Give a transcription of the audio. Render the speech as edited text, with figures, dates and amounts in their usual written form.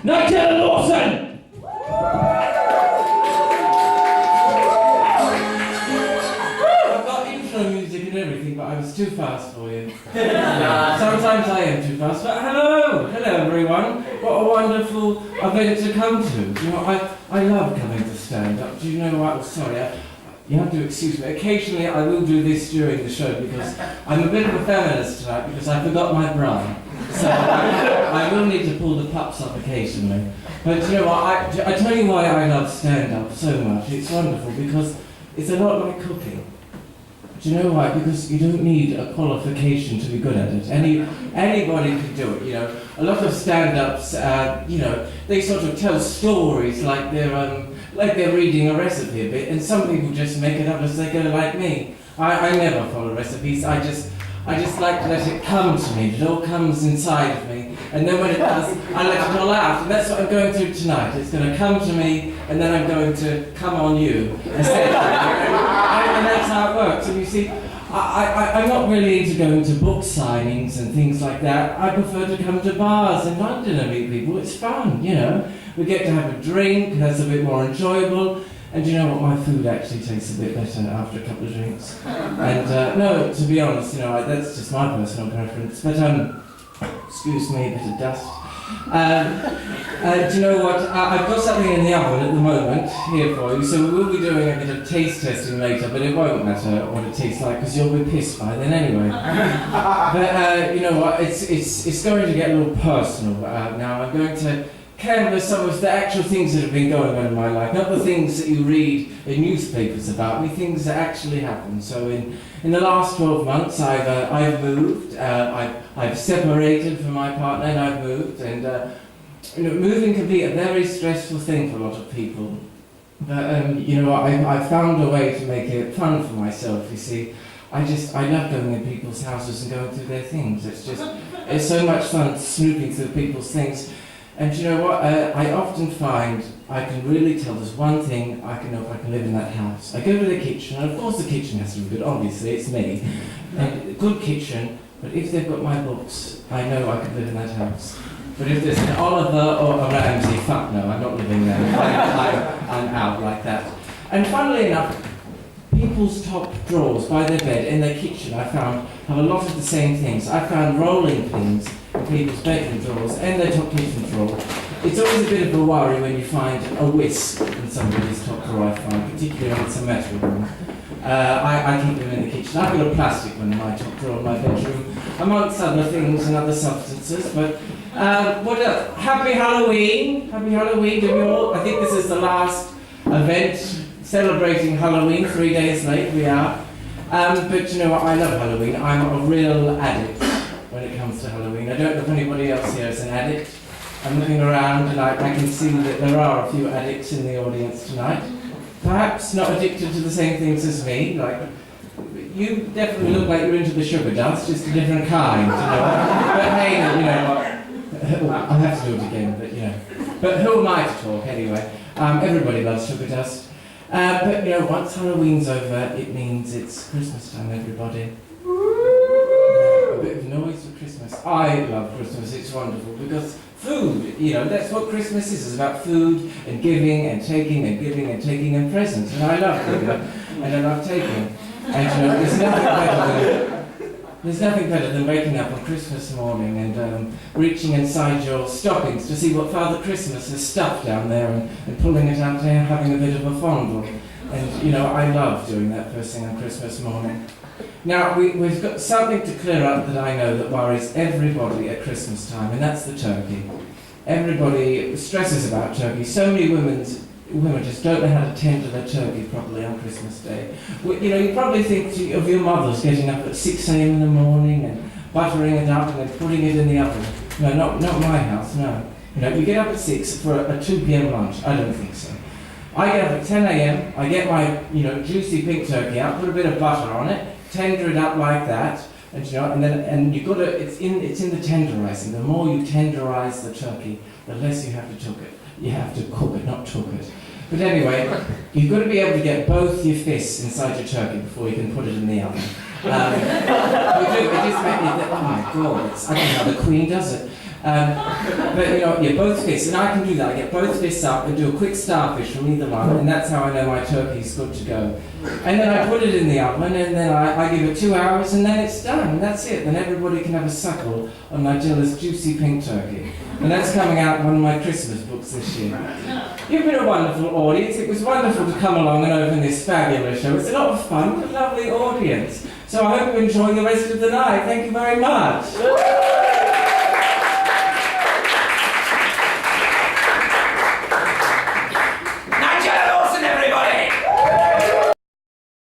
Nigella Lawson! I've got intro music and everything, but I was too fast for you. Sometimes I am too fast, but hello everyone. What a wonderful event to come to. You know, I love coming to stand-up. Do you know what? Sorry, you have to excuse me. Occasionally I will do this during the show because I'm a bit of a feminist tonight because I forgot my bra. So I will need to pull the pups up occasionally. But you know what, I tell you why I love stand-up so much. It's wonderful because it's a lot like cooking. Do you know why? Because you don't need a qualification to be good at it. Anybody can do it, you know. A lot of stand-ups, you know, they sort of tell stories like they're reading a recipe a bit, and some people just make it up as they go, like me. I never follow recipes. I just like to let it come to me. It all comes inside of me, and then when it does, I let it all out. And that's what I'm going through tonight. It's going to come to me, and then I'm going to come on you. And that's how it works. And you see, I'm not really into going to book signings and things like that. I prefer to come to bars in London and meet people. It's fun, you know. We get to have a drink, that's a bit more enjoyable. And you know what, my food actually tastes a bit better after a couple of drinks. And no, to be honest, you know, that's just my personal preference. But, excuse me, a bit of dust. Do you know what, I've got something in the oven at the moment here for you, so we will be doing a bit of taste testing later, but it won't matter what it tastes like, because you'll be pissed by then anyway. But, you know what, it's going to get a little personal now. I'm going to canvass some of the actual things that have been going on in my life, not the things that you read in newspapers about me, things that actually happen. So in the last 12 months, I've moved, I've separated from my partner, and I've moved, and you know, moving can be a very stressful thing for a lot of people. But you know, I found a way to make it fun for myself. You see, I love going in people's houses and going through their things. It's so much fun snooping through people's things. And you know what, I often find I can really tell there's one thing I can know if I can live in that house. I go to the kitchen, and of course the kitchen has to be good, obviously, it's me. And good kitchen, but if they've got my books, I know I could live in that house. But if there's an Oliver or a Ramsay, fuck no, I'm not living there. I'm out like that. And funnily enough, people's top drawers by their bed in their kitchen, I found, have a lot of the same things. I found rolling pins in people's bedroom drawers and their top kitchen drawer. It's always a bit of a worry when you find a whisk in somebody's top drawer, I find, particularly when it's a metal one. I keep them in the kitchen. I've got a plastic one in my top drawer in my bedroom, amongst other things and other substances. But what else? Happy Halloween! Happy Halloween to you all. I think this is the last event celebrating Halloween. 3 days late we are. But you know what, I love Halloween. I'm a real addict when it comes to Halloween. I don't know if anybody else here is an addict. I'm looking around and I can see that there are a few addicts in the audience tonight. Perhaps not addicted to the same things as me, like, you definitely look like you're into the sugar dust, just a different kind, you know. But hey, you know what, I'll have to do it again, but you know. But who am I to talk anyway? Everybody loves sugar dust. But you know, once Halloween's over, it means it's Christmas time, everybody. A bit of noise for Christmas. I love Christmas, it's wonderful, because food, you know, that's what Christmas is. It's about food and giving and taking and giving and taking and presents. And I love giving and I love taking. And you know, there's nothing better than waking up on Christmas morning and reaching inside your stockings to see what Father Christmas has stuffed down there and pulling it out there and having a bit of a fondle. And you know, I love doing that first thing on Christmas morning. Now, we've got something to clear up that I know that worries everybody at Christmas time, and that's the turkey. Everybody stresses about turkey. So many women just don't know how to tend to their turkey properly on Christmas Day. Well, you know, you probably think of your mothers getting up at 6 a.m. in the morning and buttering it up and then putting it in the oven. No, not my house, no. You know, we get up at 6 for a 2 p.m. lunch. I don't think so. I get up at 10 a.m., I get my, you know, juicy pink turkey out, put a bit of butter on it, tender it up like that, and you know, and you've got to, it's in the tenderizing. The more you tenderize the turkey, the less you have to cook it. You have to cook it, not cook it. But anyway, you've got to be able to get both your fists inside your turkey before you can put it in the oven. You do, it just makes me think, oh my God, I don't know how the Queen does it. But you know, yeah, both fists, and I can do that. I get both fists up and do a quick starfish from either one, and that's how I know my turkey's good to go. And then I put it in the oven, and then I give it 2 hours, and then it's done, and that's it. Then everybody can have a suckle on Nigella's juicy pink turkey. And that's coming out in one of my Christmas books this year. You've been a wonderful audience. It was wonderful to come along and open this fabulous show. It's a lot of fun, a lovely audience. So I hope you enjoy the rest of the night. Thank you very much.